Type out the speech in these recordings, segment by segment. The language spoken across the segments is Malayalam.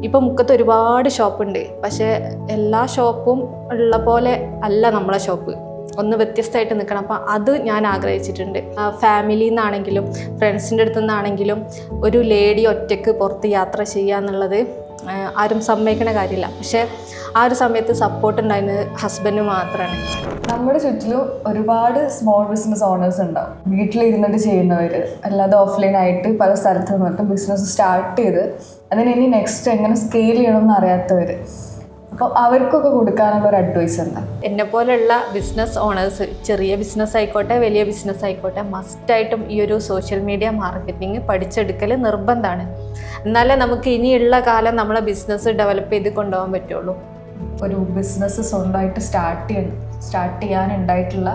ഇപ്പോൾ മുക്കത്ത് ഒരുപാട് ഷോപ്പുണ്ട്, പക്ഷേ എല്ലാ ഷോപ്പും ഉള്ള പോലെ അല്ല നമ്മളെ ഷോപ്പ്. ഒന്ന് വ്യത്യസ്തമായിട്ട് നിൽക്കണം. അപ്പം അത് ഞാൻ ആഗ്രഹിച്ചിട്ടുണ്ട്. ഫാമിലിയിൽ നിന്നാണെങ്കിലും ഫ്രണ്ട്സിൻ്റെ അടുത്തു നിന്നാണെങ്കിലും ഒരു ലേഡി ഒറ്റയ്ക്ക് പുറത്ത് യാത്ര ചെയ്യുക എന്നുള്ളത് ആരും സമ്മതിക്കണ കാര്യമില്ല. പക്ഷേ ആ ഒരു സമയത്ത് സപ്പോർട്ട് ഉണ്ടായിരുന്നത് ഹസ്ബൻഡ് മാത്രമാണ്. നമ്മുടെ ചുറ്റിലും ഒരുപാട് സ്മോൾ ബിസിനസ് ഓണേഴ്സ് ഉണ്ടാവും. വീട്ടിലിരുന്നിട്ട് ചെയ്യുന്നവർ, അല്ലാതെ ഓഫ്ലൈനായിട്ട് പല സ്ഥലത്ത് നിന്നിട്ട് ബിസിനസ് സ്റ്റാർട്ട് ചെയ്ത് അതിന് ഇനി നെക്സ്റ്റ് എങ്ങനെ സ്കെയിൽ ചെയ്യണമെന്ന് അറിയാത്തവർ. അപ്പോൾ അവർക്കൊക്കെ കൊടുക്കാനുള്ള ഒരു അഡ്വൈസ് എന്താ? എന്നെപ്പോലെയുള്ള ബിസിനസ് ഓണേഴ്സ്, ചെറിയ ബിസിനസ് ആയിക്കോട്ടെ വലിയ ബിസിനസ് ആയിക്കോട്ടെ, മസ്റ്റായിട്ടും ഈ ഒരു സോഷ്യൽ മീഡിയ മാർക്കറ്റിംഗ് പഠിച്ചെടുക്കൽ നിർബന്ധമാണ്. എന്നാലേ നമുക്ക് ഇനിയുള്ള കാലം നമ്മളെ ബിസിനസ് ഡെവലപ്പ് ചെയ്ത് കൊണ്ടുപോകാൻ പറ്റുള്ളൂ. ഒരു ബിസിനസ് സ്വന്തമായിട്ട് സ്റ്റാർട്ട് ചെയ്യാനുണ്ടായിട്ടുള്ള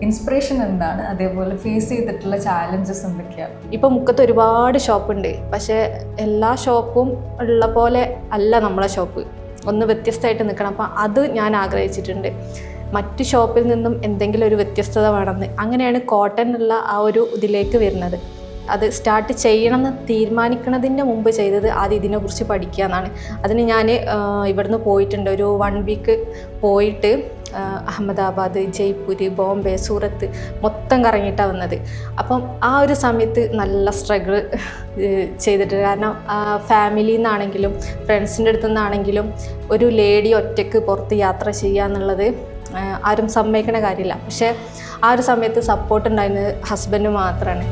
ഇൻസ്പിറേഷൻ എന്താണ്? അതേപോലെ ഫേസ് ചെയ്തിട്ടുള്ള ചാലഞ്ചസ് എന്തൊക്കെയാണ്? ഇപ്പോൾ മുക്കത്ത് ഒരുപാട് ഷോപ്പുണ്ട്, പക്ഷേ എല്ലാ ഷോപ്പും ഉള്ള പോലെ അല്ല നമ്മളെ ഷോപ്പ്. ഒന്ന് വ്യത്യസ്തമായിട്ട് നിൽക്കണം. അപ്പം അത് ഞാൻ ആഗ്രഹിച്ചിട്ടുണ്ട്. മറ്റ് ഷോപ്പിൽ നിന്നും എന്തെങ്കിലും ഒരു വ്യത്യസ്തത വേണമെന്ന്. അങ്ങനെയാണ് കോട്ടനുള്ള ആ ഒരു ഇതിലേക്ക് വരുന്നത്. അത് സ്റ്റാർട്ട് ചെയ്യണമെന്ന് തീരുമാനിക്കുന്നതിൻ്റെ മുമ്പ് ചെയ്തത് ആദ്യം ഇതിനെക്കുറിച്ച് പഠിക്കുക എന്നാണ്. അതിന് ഞാൻ ഇവിടുന്ന് പോയിട്ടുണ്ട്. ഒരു 1 വീക്ക് പോയിട്ട് അഹമ്മദാബാദ്, ജയ്പൂര്, ബോംബെ, സൂറത്ത് മൊത്തം കറങ്ങിയിട്ടാണ് വന്നത്. അപ്പം ആ ഒരു സമയത്ത് നല്ല സ്ട്രഗിൾ ചെയ്തിട്ട്, കാരണം ഫാമിലിയിൽ നിന്നാണെങ്കിലും ഫ്രണ്ട്സിൻ്റെ അടുത്തു നിന്നാണെങ്കിലും ഒരു ലേഡി ഒറ്റയ്ക്ക് പുറത്ത് യാത്ര ചെയ്യുക എന്നുള്ളത് ആരും സമ്മതിക്കണ കാര്യമില്ല. പക്ഷേ ആ ഒരു സമയത്ത് സപ്പോർട്ട് ഉണ്ടായിരുന്നത് ഹസ്ബൻഡ് മാത്രമാണ്.